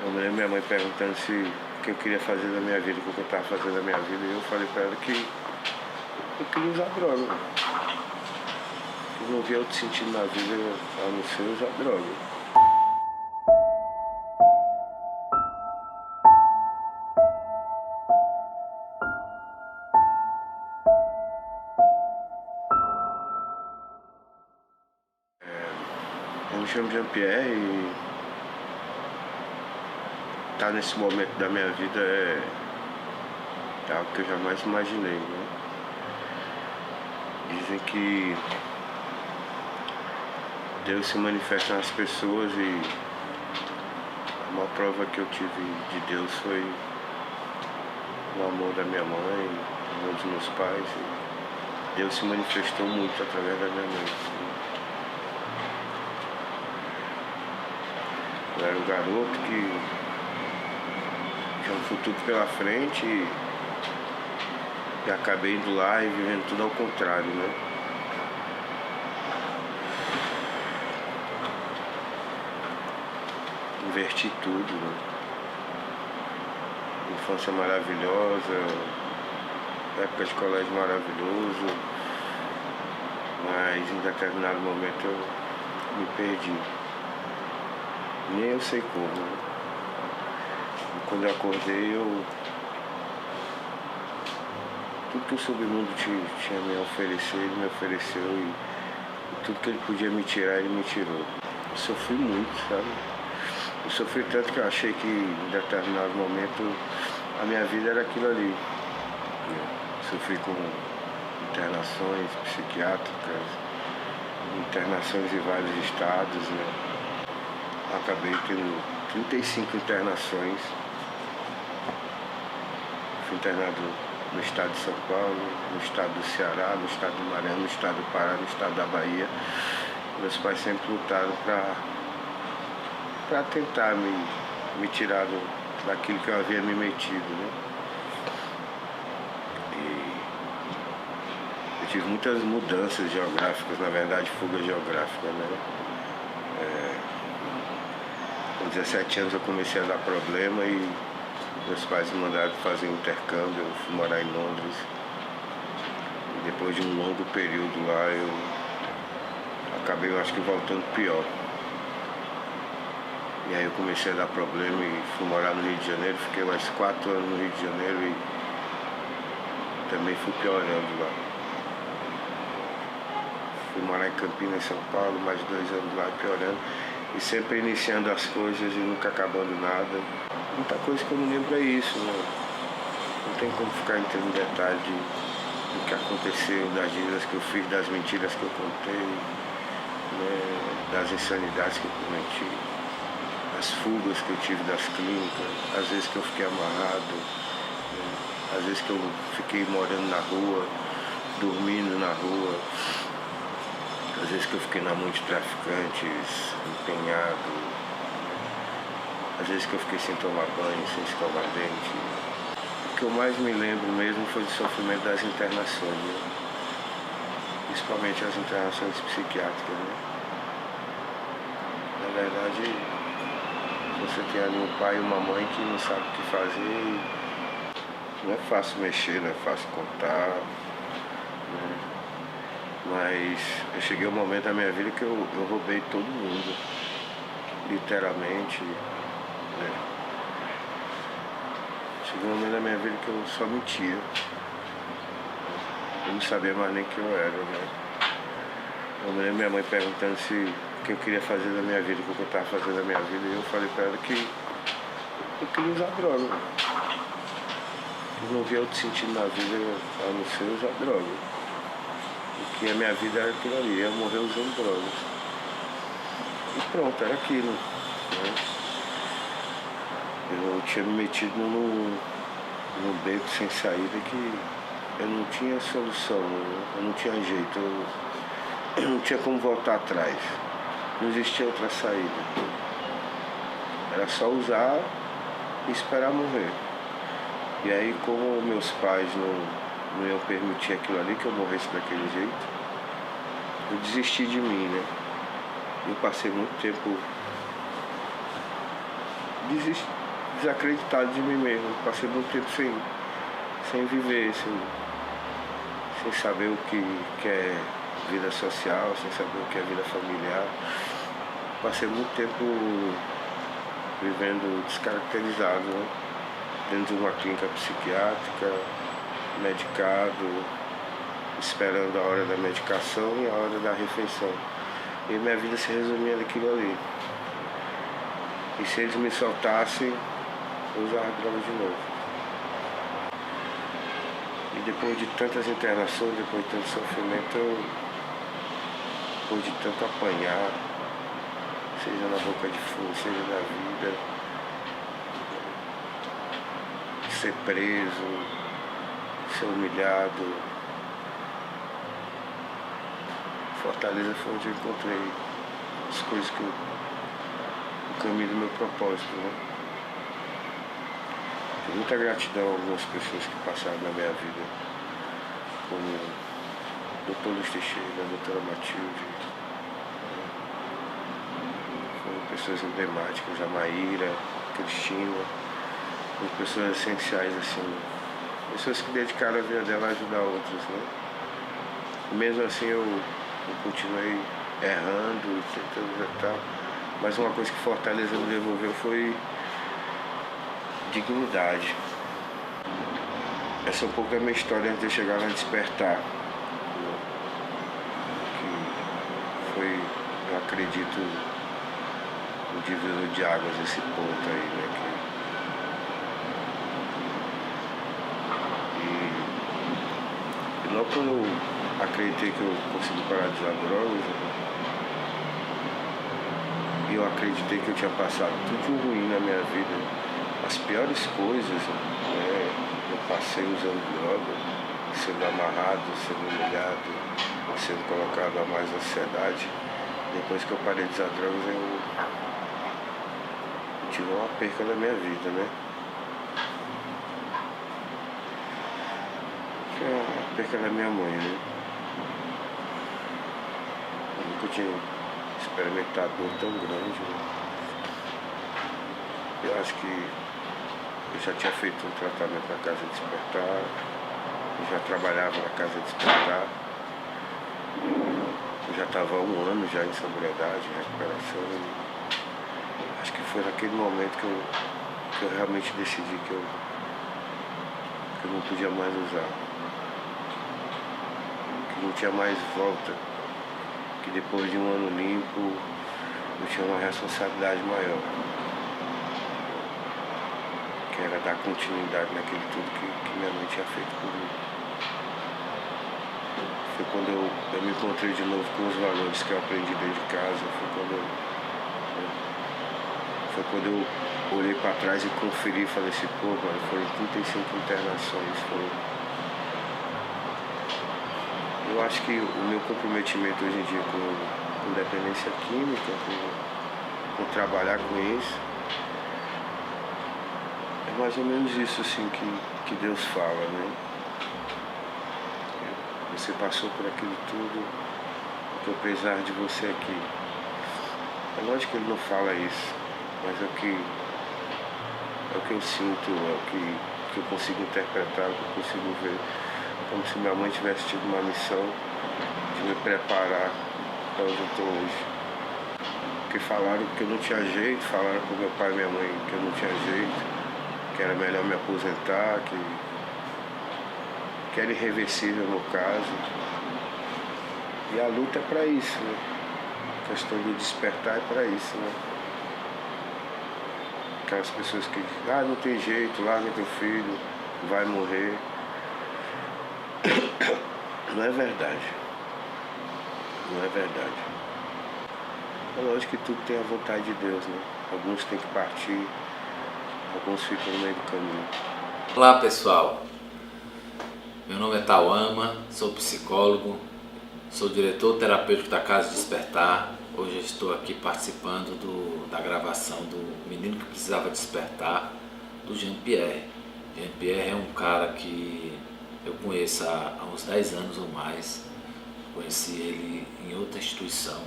Eu me lembro minha mãe perguntando se o que eu queria fazer da minha vida, o que eu estava fazendo da minha vida, e eu falei para ela que eu queria usar droga. Eu não via outro sentido na vida a não ser usar droga. Eu me chamo Jean-Pierre e estar nesse momento da minha vida é algo que eu jamais imaginei, né? Dizem que Deus se manifesta nas pessoas e a maior prova que eu tive de Deus foi o amor da minha mãe, o amor dos meus pais. E Deus se manifestou muito através da minha mãe. Eu era um garoto que tinha um futuro pela frente e acabei indo lá e vivendo tudo ao contrário, né? Inverti tudo, né? Infância maravilhosa, época de colégio maravilhoso, mas em determinado momento eu me perdi. Nem eu sei como, né? E quando eu acordei, tudo que o submundo tinha a me oferecer, ele me ofereceu, e tudo que ele podia me tirar, ele me tirou. Eu sofri muito, sabe? Eu sofri tanto que eu achei que em determinado momento a minha vida era aquilo ali. Eu sofri com internações psiquiátricas, internações em vários estados, né? Acabei tendo 35 internações. Fui internado no estado de São Paulo, no estado do Ceará, no estado do Maranhão, no estado do Pará, no estado da Bahia. Meus pais sempre lutaram para tentar me tirar daquilo que eu havia me metido, né? E eu tive muitas mudanças geográficas, na verdade, fuga geográfica, né? Com 17 anos eu comecei a dar problema e meus pais me mandaram fazer um intercâmbio, eu fui morar em Londres. E depois de um longo período lá, eu acabei, eu acho que voltando pior. E aí eu comecei a dar problema e fui morar no Rio de Janeiro, fiquei mais 4 anos no Rio de Janeiro e também fui piorando lá. Fui morar em Campinas, São Paulo, mais 2 anos lá piorando. E sempre iniciando as coisas e nunca acabando nada. Muita coisa que eu não lembro é isso, né? Não tem como ficar entrando em detalhe do que aconteceu, das dívidas que eu fiz, das mentiras que eu contei, né? Das insanidades que eu cometi, as fugas que eu tive das clínicas, às vezes que eu fiquei amarrado, né? Às vezes que eu fiquei morando na rua, dormindo na rua, às vezes que eu fiquei na mão de traficantes, empenhado, às vezes que eu fiquei sem tomar banho, sem escovar dente. O que eu mais me lembro mesmo foi do sofrimento das internações, né? Principalmente as internações psiquiátricas, né? Na verdade, você tem ali um pai e uma mãe que não sabe o que fazer. Não é fácil mexer, não é fácil contar, né? Mas eu cheguei a um momento da minha vida que eu roubei todo mundo, literalmente, né? Cheguei um momento da minha vida que eu só mentia. Eu não sabia mais nem quem eu era, né? Eu me lembro minha mãe perguntando se o que eu queria fazer da minha vida, o que eu estava fazendo da minha vida, e eu falei para ela que eu queria usar droga. Eu não via outro sentido na vida a não ser usar droga. Porque a minha vida era aquilo ali, eu morrer usando drogas. E pronto, era aquilo, né? Eu tinha me metido num beco sem saída que eu não tinha solução, eu não tinha jeito, eu não tinha como voltar atrás. Não existia outra saída. Era só usar e esperar morrer. E aí, como meus pais não iam permitir aquilo ali, que eu morresse daquele jeito, eu desisti de mim, né? Eu passei muito tempo desacreditado de mim mesmo. Passei muito tempo sem viver, sem saber o que é vida social, sem saber o que é vida familiar. Passei muito tempo vivendo descaracterizado, né? Dentro de uma clínica psiquiátrica, medicado, esperando a hora da medicação e a hora da refeição. E minha vida se resumia naquilo ali. E se eles me soltassem, eu usava droga de novo. E depois de tantas internações, depois de tanto sofrimento, depois de tanto apanhar, seja na boca de fogo, seja na vida, ser preso, ser humilhado, Fortaleza foi onde eu encontrei as coisas o caminho do meu propósito, né? Tenho muita gratidão a algumas pessoas que passaram na minha vida, como o Dr. Luiz Teixeira, a doutora Matilde, foram pessoas emblemáticas, a Maíra, a Cristina, pessoas essenciais, assim, pessoas que dedicaram a vida dela a ajudar outros, né? Mesmo assim eu continuei errando e tentando voltar, mas uma coisa que Fortaleza me devolveu foi dignidade. Essa é um pouco da minha história antes de eu chegar lá Despertar, que foi, eu acredito, o divisor de águas, esse ponto aí, né? E logo quando eu acreditei que eu consegui parar de usar drogas, e eu acreditei que eu tinha passado tudo ruim na minha vida, as piores coisas, né? Eu passei usando droga, sendo amarrado, sendo humilhado, sendo colocado a mais ansiedade. Depois que eu parei de usar drogas, eu tive uma perca na minha vida, né? Que é a perca da minha mãe, né? Eu nunca tinha experimentado dor tão grande, né? Eu acho que eu já tinha feito um tratamento na Casa Despertar, eu já trabalhava na Casa Despertar, eu já estava há 1 ano já em sobriedade, em recuperação. Acho que foi naquele momento que eu realmente decidi que eu não podia mais usar, que não tinha mais volta, que depois de 1 ano limpo eu tinha uma responsabilidade maior, que era dar continuidade naquilo tudo que minha mãe tinha feito por mim. Foi quando eu me encontrei de novo com os valores que eu aprendi dentro de casa, foi quando eu olhei para trás e conferi e falei assim, pô, mano, foram 35 internações, Eu acho que o meu comprometimento hoje em dia com dependência química, com trabalhar com isso, é mais ou menos isso assim que Deus fala, né? Você passou por aquilo tudo, que eu precisava de você aqui. É lógico que ele não fala isso, mas é o que eu sinto, é o que eu consigo interpretar, o que eu consigo ver. Como se minha mãe tivesse tido uma missão de me preparar para onde eu estou hoje. Porque falaram que eu não tinha jeito, falaram para o meu pai e minha mãe que eu não tinha jeito, que era melhor me aposentar, que era irreversível no caso. E a luta é para isso, né? A questão do despertar é para isso, né? Aquelas pessoas que dizem, não tem jeito, larga teu filho, vai morrer. Não é verdade. Não é verdade. É lógico que tudo tem a vontade de Deus, né? Alguns têm que partir, alguns ficam no meio do caminho. Olá pessoal, meu nome é Tauama, sou psicólogo, sou diretor terapêutico da Casa Despertar. Hoje eu estou aqui participando da gravação do Menino que Precisava Despertar, do Jean-Pierre. Jean-Pierre é um cara que eu conheço há uns 10 anos ou mais. Conheci ele em outra instituição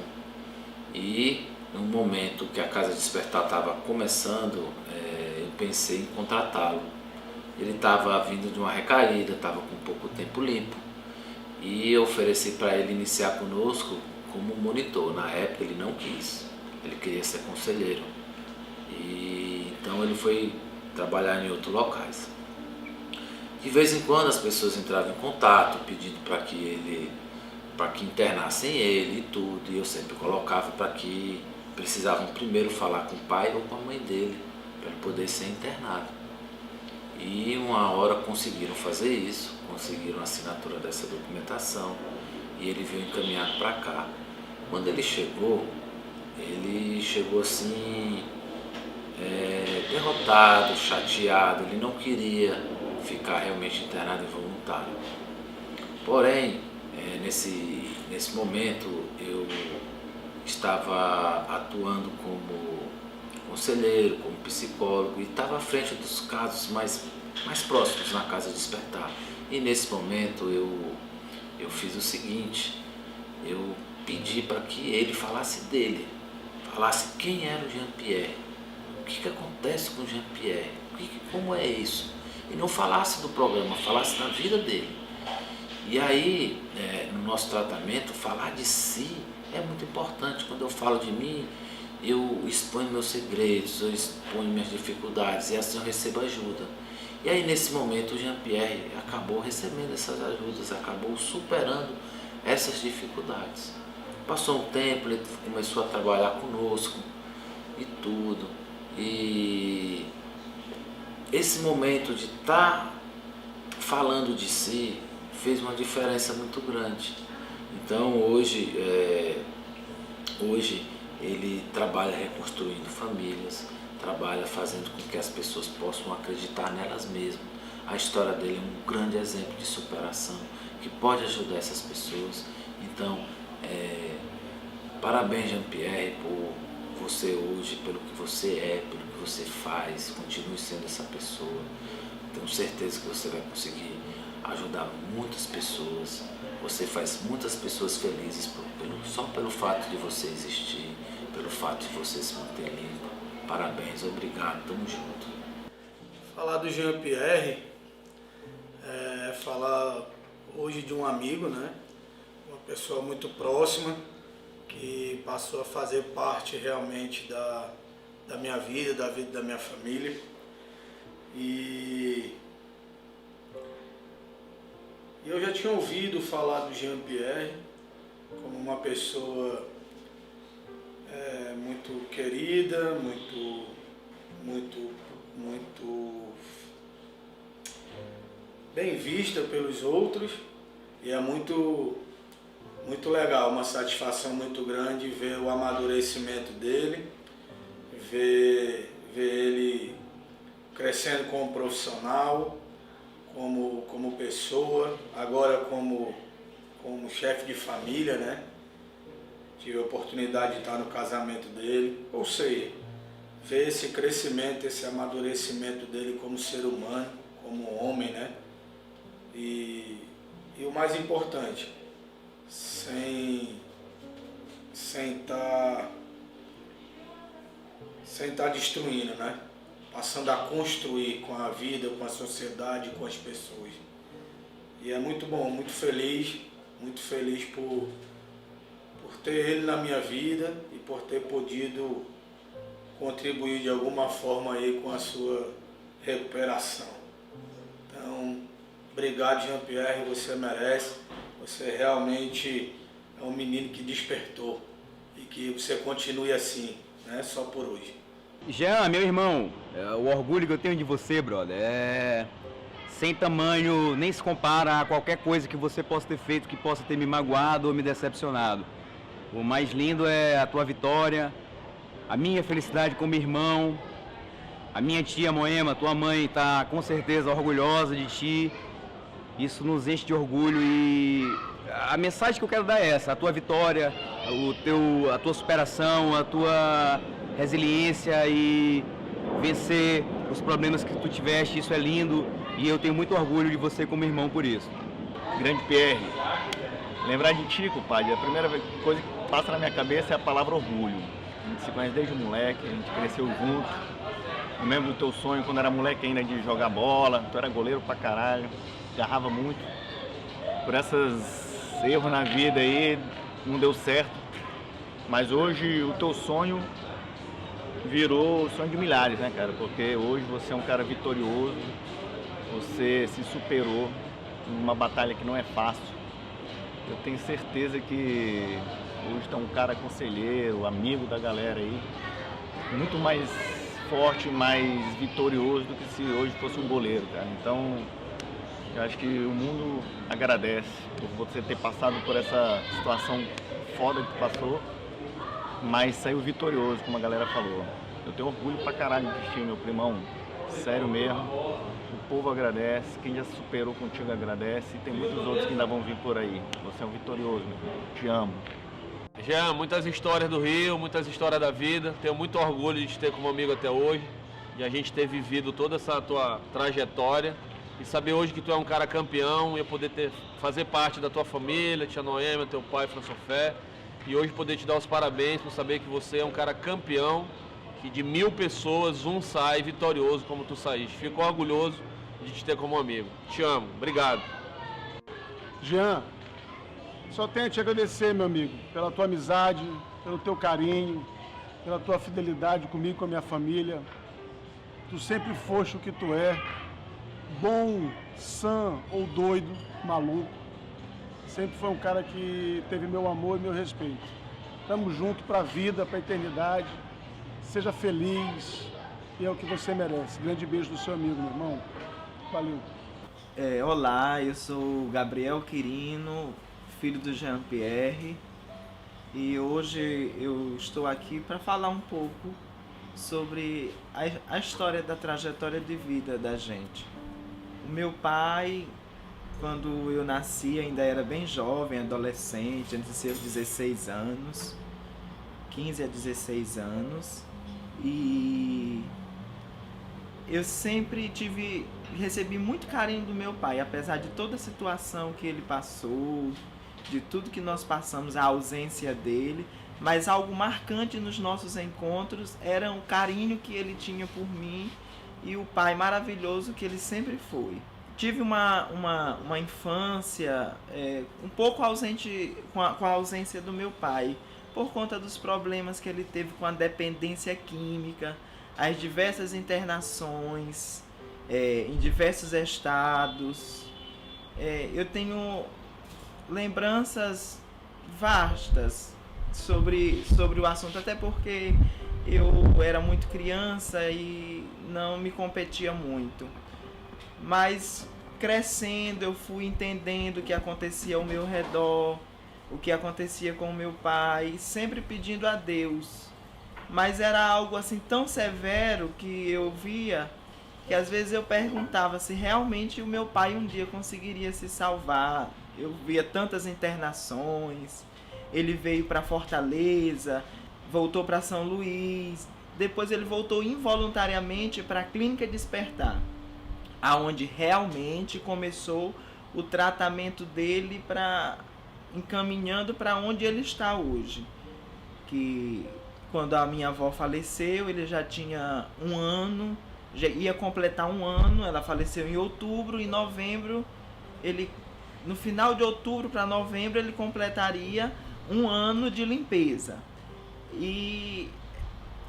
e no momento que a Casa Despertar estava começando, eu pensei em contratá-lo. Ele estava vindo de uma recaída, estava com pouco tempo limpo, e eu ofereci para ele iniciar conosco como monitor. Na época ele não quis, ele queria ser conselheiro, e então ele foi trabalhar em outros locais. De vez em quando as pessoas entravam em contato pedindo para que internassem ele e tudo, e eu sempre colocava para que precisavam primeiro falar com o pai ou com a mãe dele para ele poder ser internado. E uma hora conseguiram fazer isso, conseguiram a assinatura dessa documentação, e ele veio encaminhado para cá. Quando ele chegou assim, derrotado, chateado, ele não queria ficar realmente internado involuntário. Porém, nesse momento eu estava atuando como conselheiro, como psicólogo, e estava à frente dos casos mais próximos na Casa Despertar. E nesse momento eu fiz o seguinte: eu pedi para que ele falasse dele, falasse quem era o Jean-Pierre, o que acontece com o Jean-Pierre, como é isso, e não falasse do programa, falasse da vida dele. E aí, no nosso tratamento, falar de si é muito importante. Quando eu falo de mim, eu exponho meus segredos, eu exponho minhas dificuldades, e assim eu recebo ajuda. E aí nesse momento o Jean-Pierre acabou recebendo essas ajudas, acabou superando essas dificuldades. Passou um tempo, ele começou a trabalhar conosco e tudo. E esse momento de estar falando de si fez uma diferença muito grande. Então hoje ele trabalha reconstruindo famílias, trabalha fazendo com que as pessoas possam acreditar nelas mesmas. A história dele é um grande exemplo de superação que pode ajudar essas pessoas. Então, parabéns, Jean-Pierre, por você hoje, pelo que você é, pelo que você faz. Continue sendo essa pessoa. Tenho certeza que você vai conseguir ajudar muitas pessoas. Você faz muitas pessoas felizes só pelo fato de você existir, pelo fato de você se manter limpo. Parabéns, obrigado, tamo junto. Falar do Jean-Pierre é falar hoje de um amigo, né? Uma pessoa muito próxima que passou a fazer parte realmente da minha vida, da vida da minha família. E eu já tinha ouvido falar do Jean-Pierre como uma pessoa muito querida, muito bem vista pelos outros, e é muito legal, uma satisfação muito grande ver o amadurecimento dele, ver ele crescendo como profissional, como pessoa, agora como chefe de família, né? Tive a oportunidade de estar no casamento dele, ou seja, ver esse crescimento, esse amadurecimento dele como ser humano, como homem, né? E o mais importante, sem estar destruindo, né? Passando a construir com a vida, com a sociedade, com as pessoas. E é muito bom, muito feliz por ter ele na minha vida e por ter podido contribuir de alguma forma aí com a sua recuperação. Então, obrigado, Jean-Pierre, você merece. Você realmente é um menino que despertou, e que você continue assim, né? Só por hoje. Jean, meu irmão, o orgulho que eu tenho de você, brother, sem tamanho, nem se compara a qualquer coisa que você possa ter feito, que possa ter me magoado ou me decepcionado. O mais lindo é a tua vitória, a minha felicidade como irmão, a minha tia Moema, tua mãe, está com certeza orgulhosa de ti. Isso nos enche de orgulho, e a mensagem que eu quero dar é essa: a tua vitória, a tua superação, a tua resiliência e vencer os problemas que tu tiveste, isso é lindo, e eu tenho muito orgulho de você como irmão por isso. Grande Pierre, lembrar de ti, compadre, a primeira coisa que passa na minha cabeça é a palavra orgulho. A gente se conhece desde moleque, a gente cresceu junto. Eu lembro do teu sonho quando era moleque ainda de jogar bola, tu era goleiro pra caralho, agarrava muito. Por esses erros na vida aí, não deu certo. Mas hoje o teu sonho virou o sonho de milhares, né, cara? Porque hoje você é um cara vitorioso, você se superou numa batalha que não é fácil. Eu tenho certeza que hoje está um cara conselheiro, amigo da galera aí, muito mais forte, mais vitorioso do que se hoje fosse um goleiro, cara. Então, eu acho que o mundo agradece por você ter passado por essa situação foda que tu passou, mas saiu vitorioso, como a galera falou. Eu tenho orgulho pra caralho de ti, meu primão. Sério mesmo. O povo agradece, quem já superou contigo agradece e tem muitos outros que ainda vão vir por aí. Você é um vitorioso, meu irmão. Te amo. Jean, muitas histórias do Rio, muitas histórias da vida. Tenho muito orgulho de te ter como amigo até hoje, de a gente ter vivido toda essa tua trajetória e saber hoje que tu é um cara campeão e eu poder fazer parte da tua família, tia Noêmia, teu pai, François, e hoje poder te dar os parabéns por saber que você é um cara campeão, que de 1000 pessoas um sai vitorioso como tu saíste. Fico orgulhoso de te ter como amigo. Te amo. Obrigado. Jean, só tenho a te agradecer, meu amigo, pela tua amizade, pelo teu carinho, pela tua fidelidade comigo e com a minha família. Tu sempre foste o que tu é, bom, sã ou doido, maluco. Sempre foi um cara que teve meu amor e meu respeito. Tamo junto pra vida, pra eternidade. Seja feliz e é o que você merece. Grande beijo do seu amigo, meu irmão. Valeu. Olá, eu sou o Gabriel Quirino, filho do Jean-Pierre, e hoje eu estou aqui para falar um pouco sobre a história da trajetória de vida da gente. O meu pai, quando eu nasci, ainda era bem jovem, adolescente, entre seus 16 anos, 15 a 16 anos, e eu sempre recebi muito carinho do meu pai, apesar de toda a situação que ele passou, de tudo que nós passamos, a ausência dele, mas algo marcante nos nossos encontros era o carinho que ele tinha por mim e o pai maravilhoso que ele sempre foi. Tive uma infância um pouco ausente, com a ausência do meu pai, por conta dos problemas que ele teve com a dependência química, as diversas internações em diversos estados. Eu tenho lembranças vastas sobre o assunto, até porque eu era muito criança e não me competia muito. Mas crescendo eu fui entendendo o que acontecia ao meu redor, o que acontecia com o meu pai, sempre pedindo a Deus. Mas era algo assim tão severo que eu via que às vezes eu perguntava se realmente o meu pai um dia conseguiria se salvar. Eu via tantas internações, ele veio para Fortaleza, voltou para São Luís, depois ele voltou involuntariamente para a Clínica Despertar, aonde realmente começou o tratamento dele encaminhando para onde ele está hoje. Que quando a minha avó faleceu, ele já tinha 1 ano, já ia completar 1 ano, ela faleceu em outubro, em novembro, no final de outubro para novembro ele completaria 1 ano de limpeza. E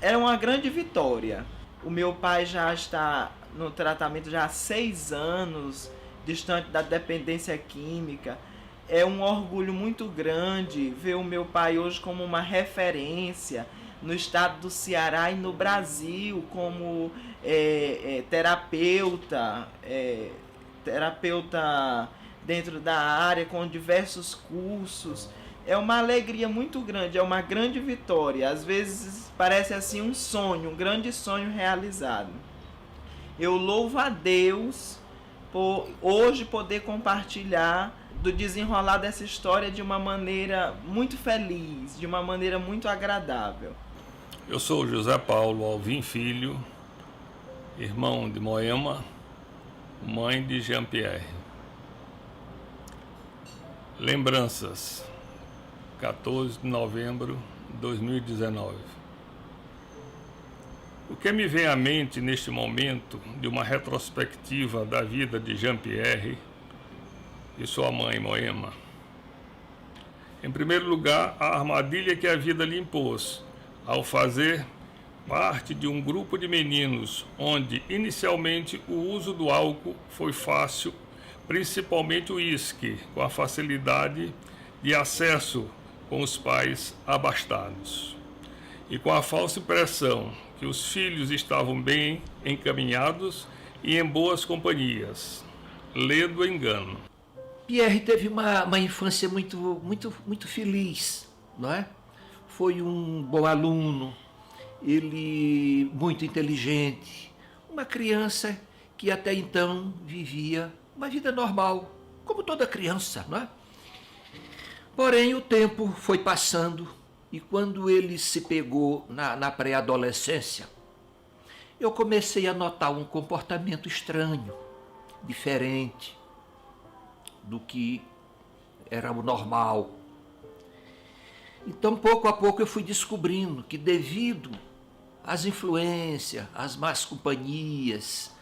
era uma grande vitória. O meu pai já está no tratamento já há 6 anos, distante da dependência química. É um orgulho muito grande ver o meu pai hoje como uma referência no estado do Ceará e no Brasil como terapeuta dentro da área, com diversos cursos. É uma alegria muito grande, é uma grande vitória. Às vezes parece assim um sonho, um grande sonho realizado. Eu louvo a Deus por hoje poder compartilhar do desenrolar dessa história de uma maneira muito feliz, de uma maneira muito agradável. Eu sou José Paulo Alvim Filho, irmão de Moema, mãe de Jean-Pierre. Lembranças, 14 de novembro de 2019. O que me vem à mente neste momento de uma retrospectiva da vida de Jean-Pierre e sua mãe, Moema? Em primeiro lugar, a armadilha que a vida lhe impôs, ao fazer parte de um grupo de meninos, onde inicialmente o uso do álcool foi fácil, principalmente o uísque, com a facilidade de acesso com os pais abastados. E com a falsa impressão que os filhos estavam bem encaminhados e em boas companhias. Lê do engano. Pierre teve uma infância muito feliz, não é? Foi um bom aluno, ele muito inteligente, uma criança que até então vivia uma vida normal, como toda criança, não é? Porém, o tempo foi passando e quando ele se pegou na pré-adolescência, eu comecei a notar um comportamento estranho, diferente do que era o normal. Então, pouco a pouco, eu fui descobrindo que, devido às influências, às más companhias,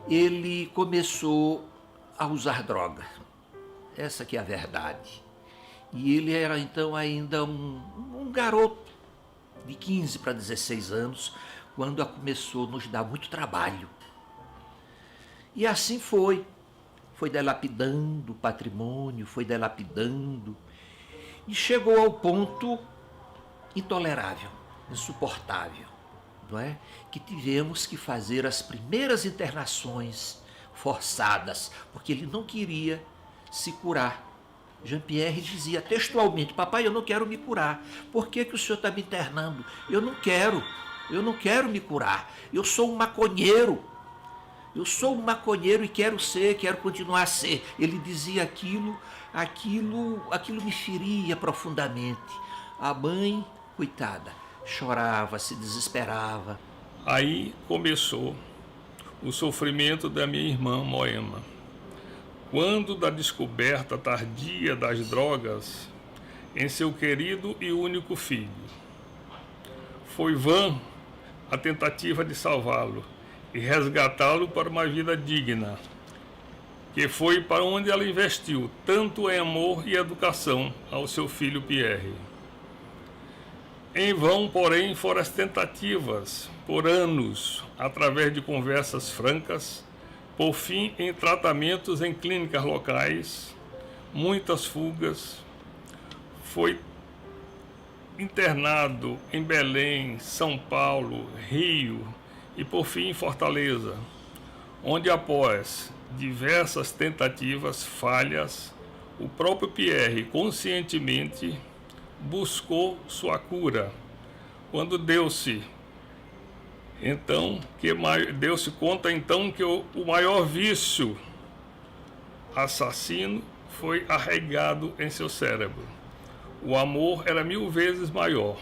ele começou a usar droga. Essa que é a verdade. E ele era, então, ainda um garoto de 15 para 16 anos, quando começou a nos dar muito trabalho. E assim foi dilapidando o patrimônio, foi dilapidando, e chegou ao ponto intolerável, insuportável, não é? Que tivemos que fazer as primeiras internações forçadas, porque ele não queria se curar. Jean-Pierre dizia textualmente: papai, eu não quero me curar. Por que o senhor está me internando? Eu não quero me curar. Eu sou um maconheiro. Eu sou um maconheiro e quero continuar a ser. Ele dizia aquilo me feria profundamente. A mãe, coitada, chorava, se desesperava. Aí começou o sofrimento da minha irmã Moema. Quando da descoberta tardia das drogas em seu querido e único filho. Foi vã a tentativa de salvá-lo e resgatá-lo para uma vida digna, que foi para onde ela investiu tanto em amor e educação ao seu filho Pierre. Em vão, porém, foram as tentativas, por anos, através de conversas francas, por fim em tratamentos em clínicas locais, muitas fugas. Foi internado em Belém, São Paulo, Rio e por fim em Fortaleza, onde após diversas tentativas falhas, o próprio Pierre conscientemente buscou sua cura, quando deu-se conta então que o maior vício assassino foi arraigado em seu cérebro. O amor era 1000 vezes maior.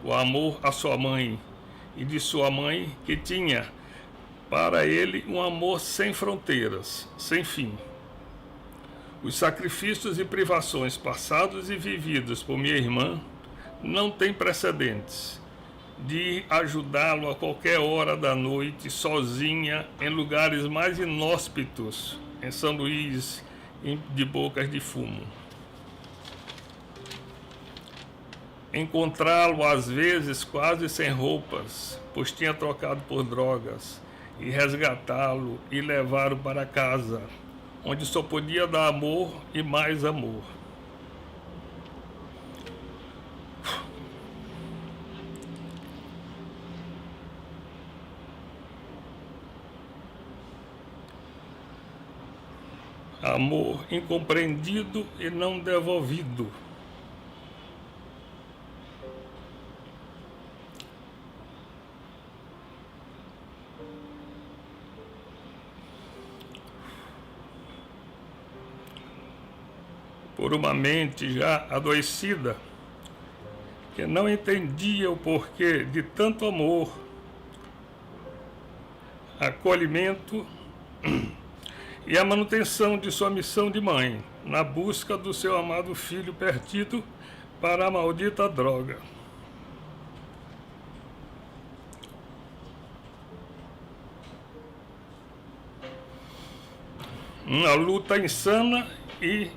O amor à sua mãe e de sua mãe, que tinha para ele um amor sem fronteiras, sem fim. Os sacrifícios e privações passados e vividos por minha irmã não têm precedentes. De ir ajudá-lo a qualquer hora da noite, sozinha, em lugares mais inóspitos, em São Luís, de bocas de fumo. Encontrá-lo, às vezes, quase sem roupas, pois tinha trocado por drogas, e resgatá-lo e levá-lo para casa, onde só podia dar amor e mais amor. Amor incompreendido e não devolvido. Por uma mente já adoecida, que não entendia o porquê de tanto amor, acolhimento e a manutenção de sua missão de mãe, na busca do seu amado filho perdido para a maldita droga. Uma luta insana e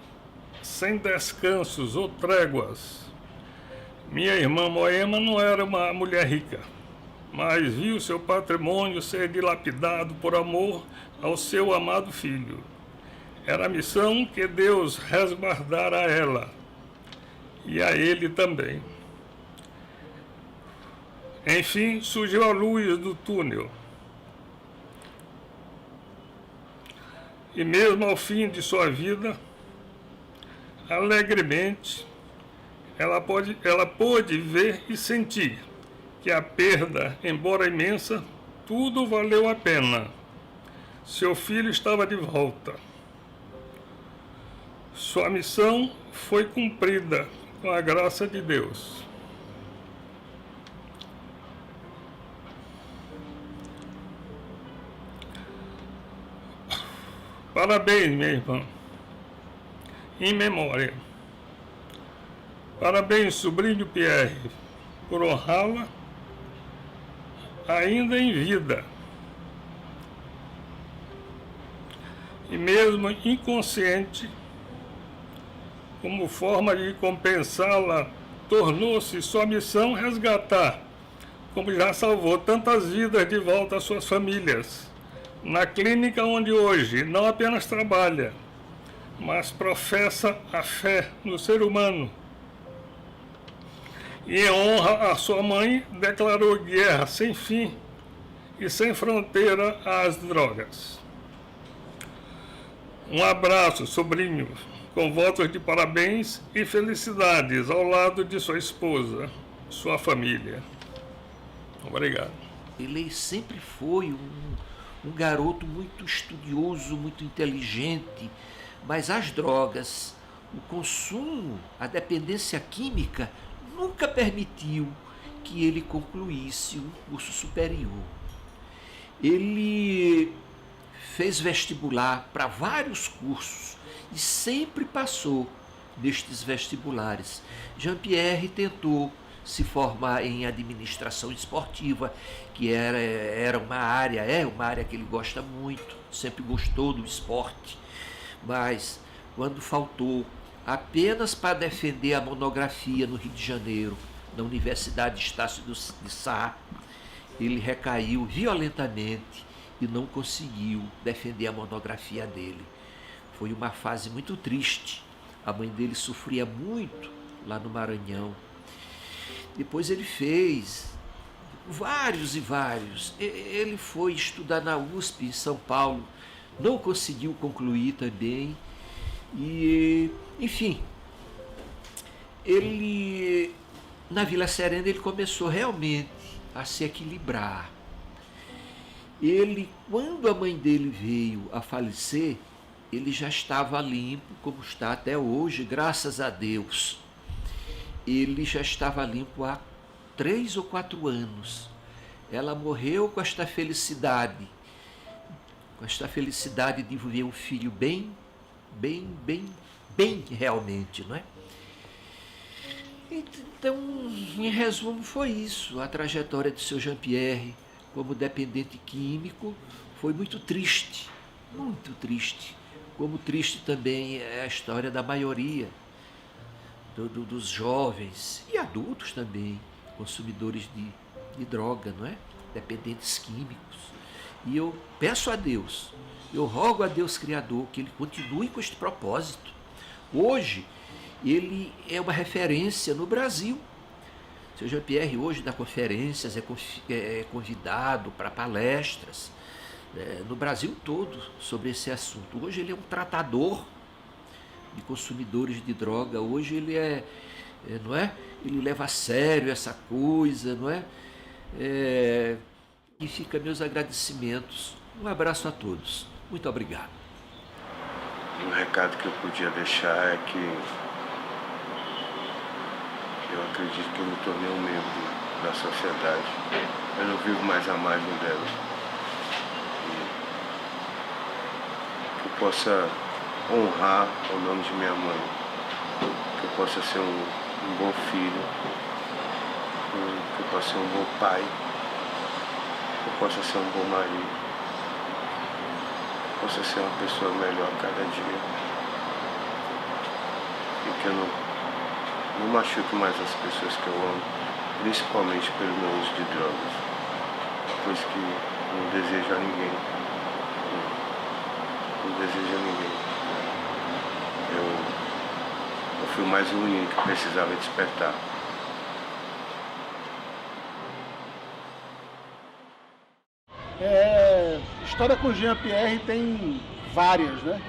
sem descansos ou tréguas. Minha irmã Moema não era uma mulher rica, mas viu seu patrimônio ser dilapidado por amor ao seu amado filho. Era a missão que Deus resguardara a ela e a ele também. Enfim, surgiu a luz do túnel. E mesmo ao fim de sua vida, alegremente, ela pôde ver e sentir que a perda, embora imensa, tudo valeu a pena. Seu filho estava de volta. Sua missão foi cumprida com a graça de Deus. Parabéns, minha irmã. Em memória. Parabéns, sobrinho Pierre, por honrá-la ainda em vida. E mesmo inconsciente, como forma de compensá-la, tornou-se sua missão resgatar, como já salvou tantas vidas de volta às suas famílias, na clínica onde hoje não apenas trabalha, mas professa a fé no ser humano. E em honra à sua mãe, declarou guerra sem fim e sem fronteira às drogas. Um abraço, sobrinho, com votos de parabéns e felicidades ao lado de sua esposa, sua família. Obrigado. Ele sempre foi um garoto muito estudioso, muito inteligente, mas as drogas, o consumo, a dependência química, nunca permitiu que ele concluísse um curso superior. Ele fez vestibular para vários cursos e sempre passou nestes vestibulares. Jean-Pierre tentou se formar em administração esportiva, que era uma área, é uma área que ele gosta muito, sempre gostou do esporte, mas quando faltou apenas para defender a monografia no Rio de Janeiro, na Universidade Estácio de Sá, ele recaiu violentamente e não conseguiu defender a monografia dele. Foi uma fase muito triste. A mãe dele sofria muito lá no Maranhão. Depois ele fez vários e vários. Ele foi estudar na USP em São Paulo, não conseguiu concluir também. E, enfim, ele, na Vila Serena, ele começou realmente a se equilibrar. Ele, quando a mãe dele veio a falecer, ele já estava limpo, como está até hoje, graças a Deus. Ele já estava limpo há 3 ou 4 anos. Ela morreu com esta felicidade de ver um filho bem realmente, não é? Então, em resumo, foi isso. A trajetória de seu Jean-Pierre como dependente químico foi muito triste, muito triste. Como triste também é a história da maioria dos jovens e adultos também, consumidores de droga, não é? Dependentes químicos. E eu peço a Deus, eu rogo a Deus Criador que Ele continue com este propósito. Hoje, ele é uma referência no Brasil. Seu Jean-Pierre hoje dá conferências, é convidado para palestras no Brasil todo sobre esse assunto. Hoje ele é um tratador de consumidores de droga. Hoje ele não é? Ele leva a sério essa coisa, não é? E fica meus agradecimentos. Um abraço a todos. Muito obrigado. Um recado que eu podia deixar é que eu acredito que eu me tornei um membro da sociedade. Eu não vivo mais à margem delas. Que eu possa honrar o nome de minha mãe. Que eu possa ser um bom filho. Que eu possa ser um bom pai. Que eu possa ser um bom marido. possa ser uma pessoa melhor cada dia. E que eu não machuque mais as pessoas que eu amo, principalmente pelo meu uso de drogas. Coisa que não desejo a ninguém. Não desejo a ninguém. Eu fui mais um menino que precisava despertar. História com Jean-Pierre tem várias, né?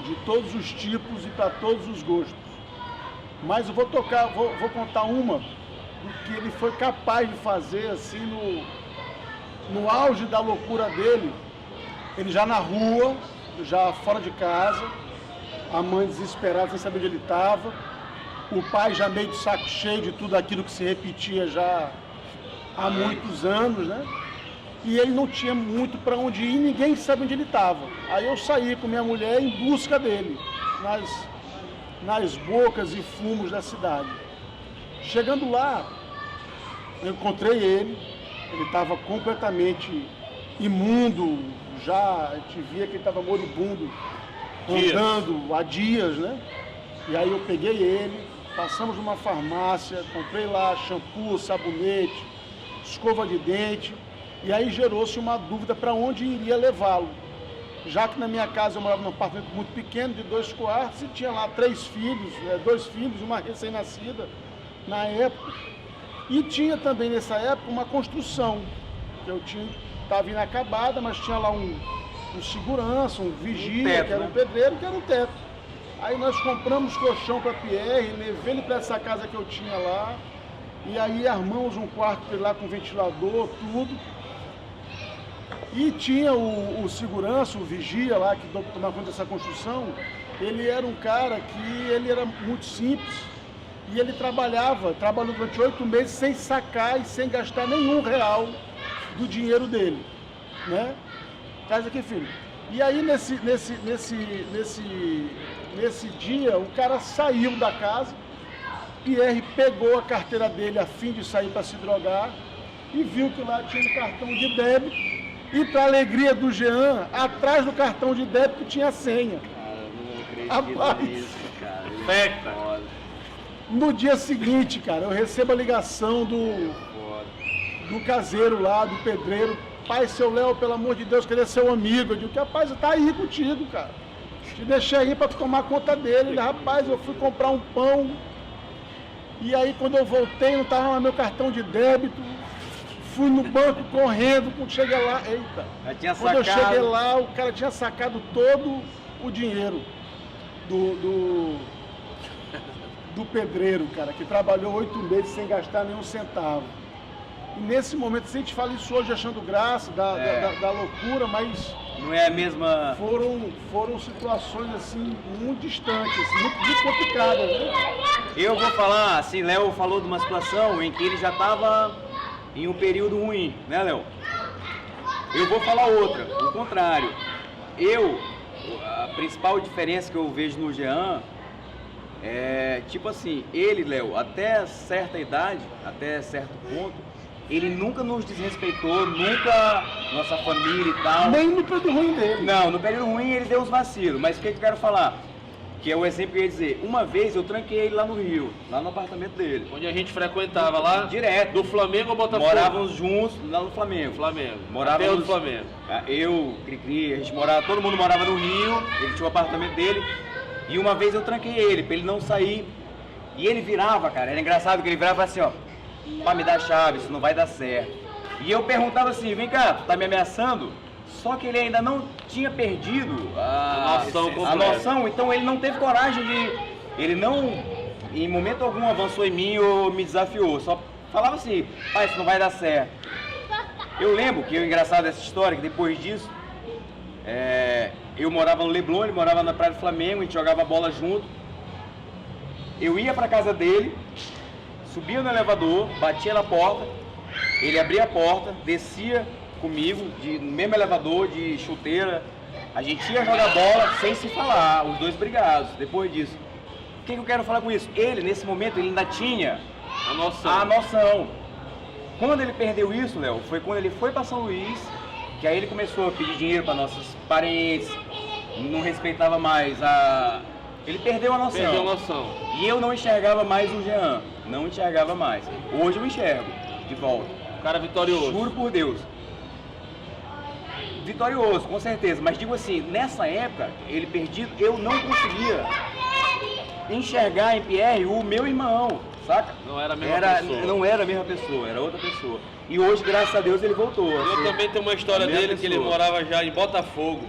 De todos os tipos e para todos os gostos. Mas eu vou contar uma do que ele foi capaz de fazer assim no auge da loucura dele. Ele já na rua, já fora de casa, a mãe desesperada sem saber onde ele estava, o pai já meio de saco cheio de tudo aquilo que se repetia já há muitos anos, né? E ele não tinha muito para onde ir, ninguém sabe onde ele estava. Aí eu saí com minha mulher em busca dele, nas bocas e fumos da cidade. Chegando lá, eu encontrei ele estava completamente imundo, já a gente via que ele estava moribundo, andando há dias, né? E aí eu peguei ele, passamos numa farmácia, comprei lá shampoo, sabonete, escova de dente, e aí gerou-se uma dúvida para onde iria levá-lo. Já que na minha casa eu morava num apartamento muito pequeno, de 2 quartos, e tinha lá 3 filhos, 2 filhos, uma recém-nascida na época. E tinha também nessa época uma construção, que eu estava inacabada, mas tinha lá um segurança, um vigia, teto, que era um pedreiro, que era um teto. Aí nós compramos colchão para Pierre, levei ele para essa casa que eu tinha lá, e aí armamos um quarto para ele lá com ventilador, tudo. E tinha o segurança, o vigia lá, que tomava conta dessa construção, ele era um cara que ele era muito simples, e ele trabalhou durante 8 meses sem sacar e sem gastar nenhum real do dinheiro dele, né? Traz aqui, filho. E aí nesse dia o cara saiu da casa, Pierre pegou a carteira dele a fim de sair para se drogar e viu que lá tinha um cartão de débito. E para alegria do Jean, atrás do cartão de débito tinha a senha. Cara, não acredito nisso, cara. Fecta. No dia seguinte, cara, eu recebo a ligação do caseiro lá, do pedreiro. Pai, seu Léo, pelo amor de Deus, queria ser um amigo. Eu digo, rapaz, tá aí contigo, cara. Te deixei aí para tomar conta dele. Ele, rapaz, eu fui comprar um pão. E aí, quando eu voltei, não tava no meu cartão de débito. Fui no banco correndo, quando cheguei lá, eita. Quando eu cheguei lá, o cara tinha sacado todo o dinheiro do pedreiro, cara, que trabalhou 8 meses sem gastar nenhum centavo. E nesse momento, a gente fala isso hoje achando graça da loucura, mas não é a mesma. Foram situações assim muito distantes, assim, muito complicadas, né? Eu vou falar, assim, Léo falou de uma situação em que ele já estava em um período ruim, né, Léo? Eu vou falar outra, o contrário. A principal diferença que eu vejo no Jean é, tipo assim, ele, Léo, até certa idade, até certo ponto, ele nunca nos desrespeitou, nunca nossa família e tal. Nem no período ruim dele. Não, no período ruim ele deu uns vacilos, mas o que eu quero falar? Que é o exemplo que eu ia dizer. Uma vez eu tranquei ele lá no Rio, lá no apartamento dele. Onde a gente frequentava lá? Direto. Do Flamengo ou Botafogo? Morávamos juntos lá no Flamengo. Morávamos do Flamengo. Eu, Cricri, a gente morava, todo mundo morava no Rio, ele tinha o apartamento dele. E uma vez eu tranquei ele, pra ele não sair. E ele virava, cara, era engraçado que ele virava assim, ó, pra me dar a chave, isso não vai dar certo. E eu perguntava assim, vem cá, tu tá me ameaçando? Só que ele ainda não tinha perdido a noção, então ele não teve coragem de... Ele não, em momento algum, avançou em mim ou me desafiou. Só falava assim, pai, isso não vai dar certo. Eu lembro que o engraçado dessa história, que depois disso, eu morava no Leblon, ele morava na Praia do Flamengo, a gente jogava bola junto. Eu ia pra casa dele, subia no elevador, batia na porta, ele abria a porta, descia comigo, no mesmo elevador, de chuteira. A gente ia jogar bola sem se falar, os dois brigados. Depois disso, o que eu quero falar com isso? Ele, nesse momento, ele ainda tinha a noção. Quando ele perdeu isso, Léo, foi quando ele foi para São Luís, Que aí ele começou a pedir dinheiro para nossos parentes, não respeitava mais a... Ele perdeu a noção. Perdeu a noção. E eu não enxergava mais o Jean, não enxergava mais. Hoje eu enxergo, de volta. O cara vitorioso. Juro por Deus. Vitorioso, com certeza. Mas digo assim, nessa época, ele perdido, eu não conseguia enxergar em Pierre o meu irmão, saca? Não era a mesma pessoa. Não era a mesma pessoa, era outra pessoa. E hoje, graças a Deus, ele voltou. Eu assim, também tenho uma história dele que ele morava já em Botafogo.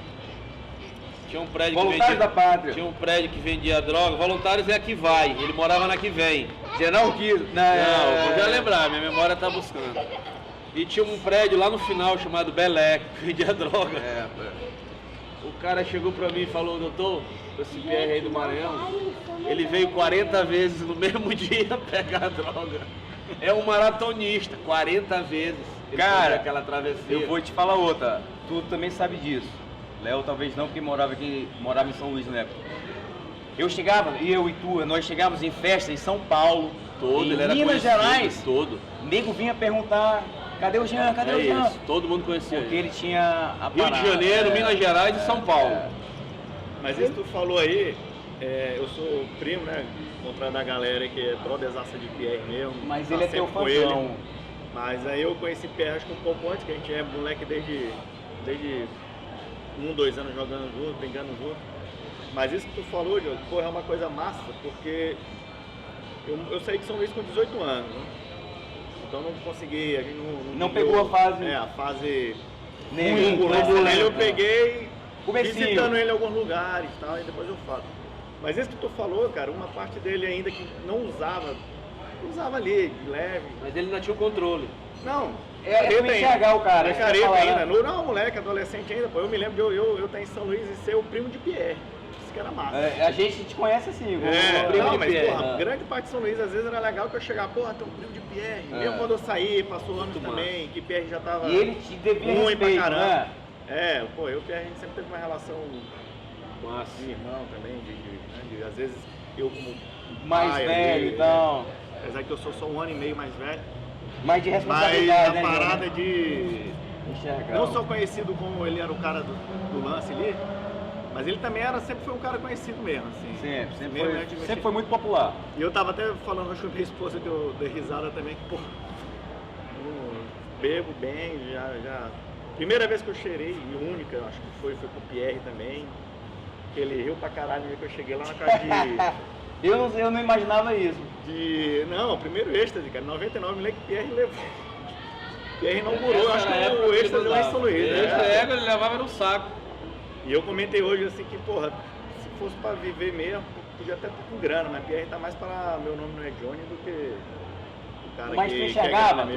Tinha um prédio Voluntários da Pátria. Tinha um prédio que vendia droga. Voluntários é a que vai. Ele morava na que vem. General Quis. Não, vou já lembrar, minha memória tá buscando. E tinha um prédio lá no final chamado Belé, que vendia droga. O cara chegou pra mim e falou, doutor, esse Pierre aí do Maranhão, ele veio 40 vezes no mesmo dia pegar droga. É um maratonista, 40 vezes. Ele fazia aquela travessia. Eu vou te falar outra. Tu também sabe disso. Léo talvez não, porque morava em São Luís na época. Eu chegava, eu e tu, nós chegávamos em festa em São Paulo, ele era Minas Gerais. Todo. Nego vinha perguntar, cadê o Jean, cadê o Jean? Isso, todo mundo conhecia porque ele tinha a Rio de Janeiro, Minas Gerais e São Paulo. Mas isso que tu falou aí, eu sou primo, né? Contrário da galera que é brotherzaça de Pierre mesmo. Mas tá ele é teu sempre com ele. fãzão. Mas aí eu conheci Pierre acho que um pouco antes, que a gente é moleque desde 1, 2 anos jogando junto, brincando junto. Mas isso que tu falou, Diogo, porra, é uma coisa massa, porque eu saí de São Luís com 18 anos, né? Então não consegui, a gente não pegou a fase... a fase... ruim, eu peguei comecinho, visitando ele em alguns lugares e tal, e depois eu falo. Mas isso que tu falou, cara, uma parte dele ainda que não usava ali, de leve. Mas ele ainda tinha o controle. Não, é enxergar o cara. É careta ainda. Não, moleque, adolescente ainda, pô. Eu me lembro de eu estar em São Luís e ser o primo de Pierre. Isso que era massa. A gente te conhece assim, o primo de mas Pierre. porra, grande parte de São Luís, às vezes era legal que eu chegava, porra, tem um primo de Pierre. Mesmo quando eu saí, passou anos também, que Pierre já tava e ele te devia ruim respeito, pra caramba. Né? Pô, eu e o Pierre, a gente sempre teve uma relação massa. De irmão também, de às vezes eu como mais pai, velho e tal. Apesar que eu sou só 1 ano e meio mais velho. Mais de responsabilidade, mas a né, parada de enxergar. não só conhecido como ele era o cara do lance ali, mas ele também sempre foi um cara conhecido mesmo, assim. Sempre foi muito popular. E eu tava até falando com a minha esposa que eu dei risada também, que, pô, eu bebo bem, já... Primeira vez que eu cheirei, e única, acho que foi com o Pierre também, que ele riu pra caralho que eu cheguei lá na casa de... Eu não imaginava isso. Não, primeiro êxtase, cara. Em 99, me lembro que Pierre levou. Pierre inaugurou, acho que o êxtase lá em São Luís. Ele levava no saco. E eu comentei hoje assim que, porra, se fosse pra viver mesmo, podia até estar com grana, mas Pierre tá mais pra meu nome não é Johnny do que o cara mas que... Mas tu enxergava,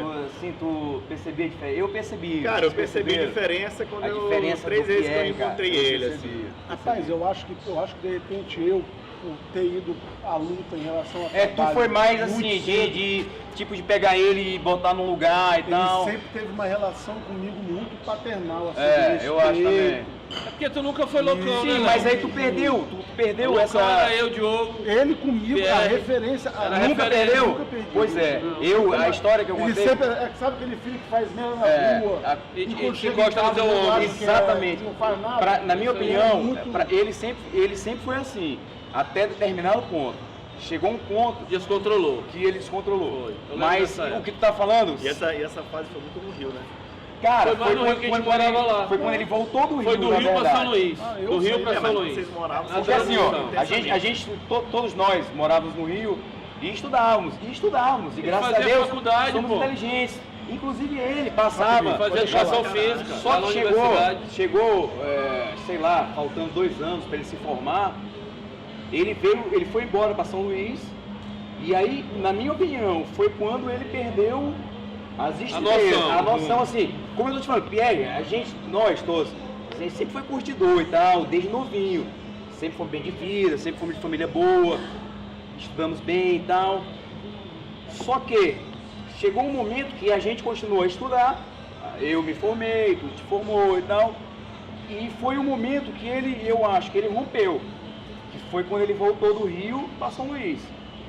tu percebia a diferença? Eu percebi. Cara, eu percebi a diferença quando três vezes que eu encontrei ele, assim. Rapaz, eu acho que de repente eu, por ter ido à luta em relação a... tu foi mais assim, de tipo de pegar ele e botar num lugar e tal. Ele sempre teve uma relação comigo muito paternal, assim. Eu acho também. É porque tu nunca foi loucão, sim, né? Mas aí tu perdeu essa... Era eu, Diogo. Ele comigo, Pierre, a referência... Nunca perdeu? Nunca perdi. Pois é, a história que eu contei... Ele sempre, sabe aquele filho que faz merda na rua? E que gosta do teu ombro. Exatamente. Não faz nada. Na minha opinião, ele sempre foi assim, até determinado ponto. Chegou um ponto... Descontrolou. Que ele descontrolou. Mas o que tu tá falando... E essa fase foi muito no Rio, né? Cara, foi no Rio que a gente morava lá. Foi quando ele voltou do Rio. Foi do Rio pra São Luís. Do Rio pra São Luís. Vocês moravam... Porque assim, ó, a gente, todos nós morávamos no Rio e estudávamos. E graças a Deus, somos inteligentes. Inclusive ele passava... Fazia educação física. Só que chegou, sei lá, faltando 2 anos para ele se formar, ele foi embora para São Luís. E aí, na minha opinião, foi quando ele perdeu as estrelas, a noção assim, como eu tô te falando, Pierre, nós todos, a gente sempre foi curtidor e tal, desde novinho, sempre fomos bem de vida, sempre fomos de família boa, estudamos bem e tal, só que chegou um momento que a gente continuou a estudar, eu me formei, tu te formou e tal, e foi um momento que eu acho que ele rompeu, que foi quando ele voltou do Rio para São Luís,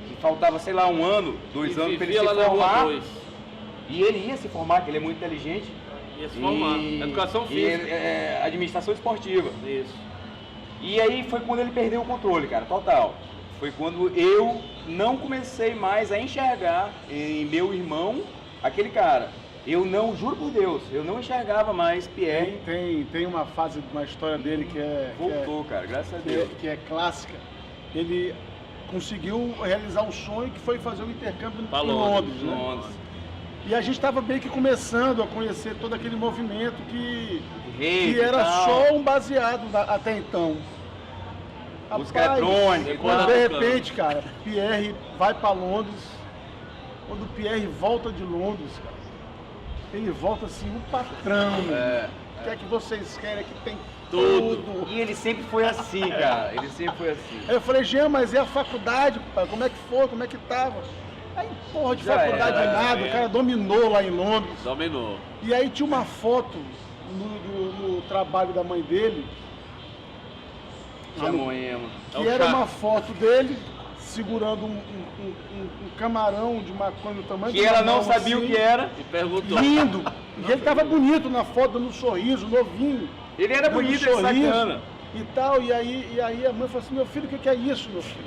que faltava, sei lá, 1 ano, 2 anos para ele se formar. E ele ia se formar, que ele é muito inteligente, Ia se formar. Educação física. Administração esportiva. Isso. E aí foi quando ele perdeu o controle, cara, total. Foi quando eu não comecei mais a enxergar em meu irmão aquele cara. Eu não, juro por Deus, eu não enxergava mais Pierre. Tem uma fase, uma história dele que é... Voltou, cara, graças a Deus. Que é clássica. Ele conseguiu realizar um sonho que foi fazer um intercâmbio em Londres, né? Londres. E a gente estava meio que começando a conhecer todo aquele movimento que era tal. só um baseado até então. Música Rapaz, eletrônica, quando de repente, cara, Pierre vai para Londres. Quando o Pierre volta de Londres, cara, ele volta assim, um patrão. O que é que vocês querem? Que tem tudo. E ele sempre foi assim, cara. Ele sempre foi assim. Aí eu falei, Jean, mas é a faculdade, pai? Como é que foi? Como é que tava? Aí, porra, de Já faculdade nada, o cara dominou lá em Londres. Dominou. E aí tinha uma foto no trabalho da mãe dele, Moema. que era uma foto dele segurando um camarão de maconha no tamanho Que de uma ela não mão, sabia assim, o que era. E perguntou. lindo. E ele tava bonito na foto, dando um sorriso, novinho. Ele era dando bonito, ele sacana. E tal, e aí a mãe falou assim, meu filho, o que é isso, meu filho?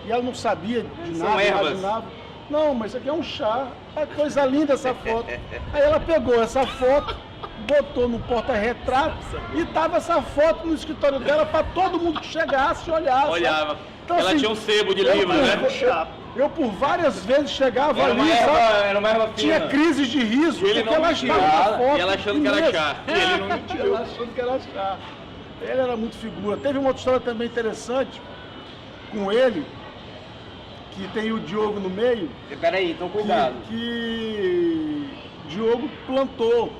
E ela não sabia de São nada, ervas. imaginava. Não, mas isso aqui é um chá. É coisa linda essa foto. Aí ela pegou essa foto, botou no porta-retrato e tava essa foto no escritório dela para todo mundo que chegasse e olhasse. Olhava. Então, Ela assim, tinha um sebo de livro, né? Eu por várias vezes chegava Era ali, uma erva, sabe? era uma erva fina. Tinha crises de riso, ele porque não ela mentia. estava na foto. E ela achando que era mesmo. chá. E ele não mentiu. Ela achando que era chá. Ele era muito figura. Teve uma outra história também interessante com ele, que tem o Diogo no meio. Peraí, então cuidado. Que Diogo plantou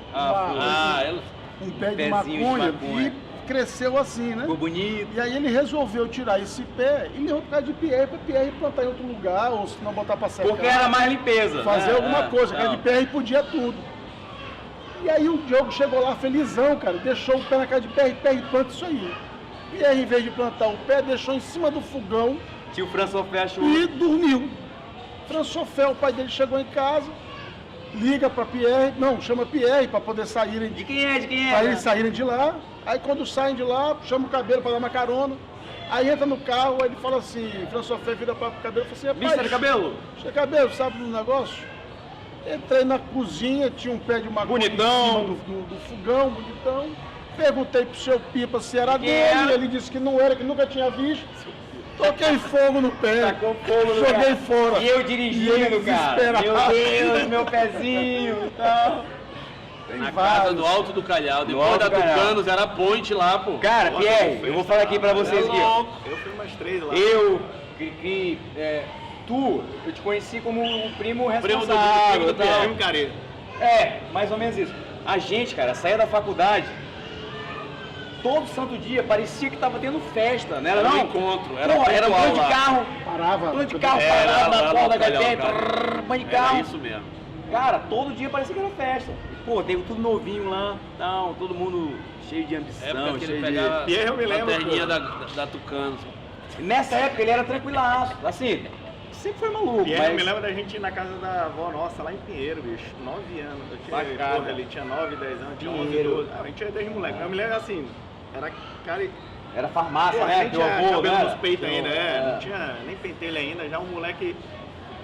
um pé de maconha e cresceu assim, né? Ficou bonito. E aí ele resolveu tirar esse pé e levou por causa de Pierre, para Pierre plantar em outro lugar, ou se não botar para secar. Porque era mais limpeza. Fazer alguma coisa, que a de Pierre podia tudo. E aí o Diogo chegou lá felizão, cara, deixou o pé na casa de Pierre, planta isso aí. Pierre, em vez de plantar o pé, deixou em cima do fogão. Tio François achou. E dormiu. François, o pai dele chegou em casa, liga para Pierre, não, chama Pierre para poder saírem. De quem é? Para eles saírem de lá. Aí quando saem de lá, chama o cabelo para dar uma carona. Aí entra no carro, aí ele fala assim, François vira para o cabelo e fala assim, Mister Cabelo? Mister Cabelo, sabe do negócio? Entrei na cozinha, tinha um pé de maconha bonitão. em cima do fogão, bonitão. Perguntei pro seu Pipa se era dele, ele disse que não era, que nunca tinha visto. Toquei fogo no pé, Tacou fogo no joguei cara. fora. E eu dirigindo, cara. Meu Deus, meu pezinho e tal. Na casa do Alto do Calhau, depois da Tucanos, era Ponte lá, pô. Cara, Pierre, eu vou falar aqui pra vocês aqui. Eu fui umas 3 lá. Eu, tu, eu te conheci como o primo Primo responsável. do tal. Primo Careiro. É, mais ou menos isso. A gente, cara, saía da faculdade, todo santo dia parecia que tava tendo festa, né? Era Não, um encontro, era Pô, era um pontual bando de lá. carro, Parava. bando de carro Era parado lá na no porta da Calhau, HT, cara. bando de Era carro. isso mesmo. Cara, todo dia parecia que era festa. Pô, teve tudo novinho lá, tal, todo mundo cheio de É ambição, época que ele cheio pegava Pierre, eu me a lembro, terninha pô. da Tucanos. de... Nessa época ele era tranquilaço, assim, sempre foi maluco, E aí mas... eu me lembro da gente ir na casa da avó nossa, lá em Pinheiro, bicho, 9 anos. Eu tinha, Bacana. porra, ele tinha 9, 10 anos, tinha 11, Pinheiro. 12. A gente era desde moleque. Eu me lembro assim, era cara... Era farmácia, Porra, né? nem Teu tinha avô, cabelo né? nos peitos ainda, Teu- não tinha nem pentelho ainda, já um moleque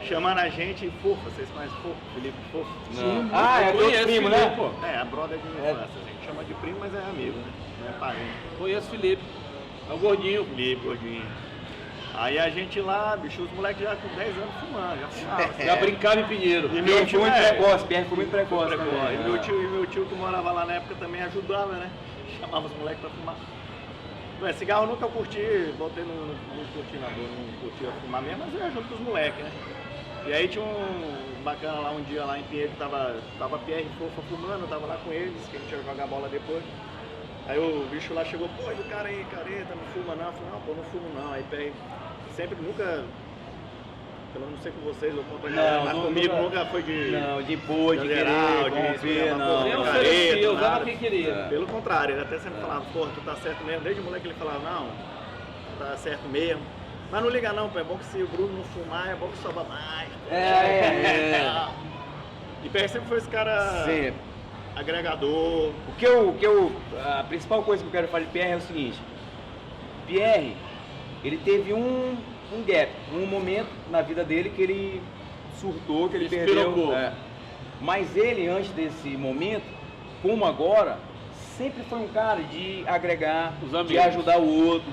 chamando a gente, fofo, vocês conhecem fofo? Felipe Fofo? Não. Ah, é teu Conheço, primo, Felipe, né? pô. É, a brother de minha infância, a gente chama de primo, mas é amigo, né? Não é parente. Conheço o Felipe. É o gordinho. Felipe, gordinho. Aí a gente lá, bicho, os moleques já com 10 anos fumando, já fumavam. Já brincava em Pinheiro. E Pierre foi muito precoce, Pierre foi muito precoce. precoce. também, E né? meu tio que morava lá na época também ajudava, né? Chamava os moleques pra fumar. Ué, cigarro eu nunca curti, botei no curtinador, não curtia fumar mesmo, mas eu ia junto com os moleques, né? E aí tinha um bacana lá um dia lá em Pinheiro que tava Pierre e Fofa fumando, eu tava lá com eles, que a gente ia jogar bola depois. Aí o bicho lá chegou, pô, e o cara aí, careta, não fuma não? Eu falei, não, pô, não fumo não. Aí Pierre sempre, nunca, pelo menos não sei com vocês, eu conto a galera, mas comigo nunca foi de... Não, de boa, de geral, querer, de romper, escolher não. uma Eu porra, oferecia, careta, eu usava nada. quem queria. Pelo contrário, ele até sempre falava, porra, tu tá certo mesmo. Desde moleque ele falava, não, tá certo mesmo. Mas não liga não, pô, é bom que se o Bruno não fumar, é bom que sobra mais. Pô. É. E Pierre sempre foi esse cara... Sempre. agregador. A principal coisa que eu quero falar de Pierre é o seguinte: Pierre, ele teve um gap, um momento na vida dele que ele surtou, que ele perdeu. Mas ele, antes desse momento, como agora, sempre foi um cara de agregar, de ajudar o outro,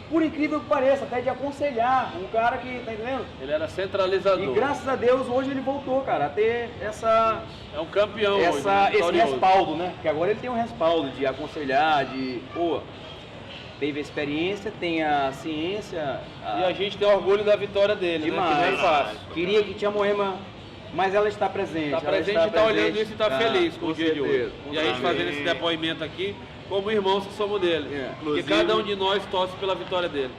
por incrível que pareça, até de aconselhar. Um cara que, tá entendendo? Ele era centralizador. E graças a Deus, hoje ele voltou, cara, a ter essa... É um campeão hoje, esse respaldo, né? Porque agora ele tem um respaldo de aconselhar, teve a experiência, tem a ciência. E a gente tem orgulho da vitória dele, demais, né? Que não é fácil. Queria que Tia Moema, mas ela está presente. Está presente e está olhando isso e está feliz com o dia de hoje. Com E a gente fazendo esse depoimento aqui, como irmãos que somos dele. Porque cada um de nós torce pela vitória dele.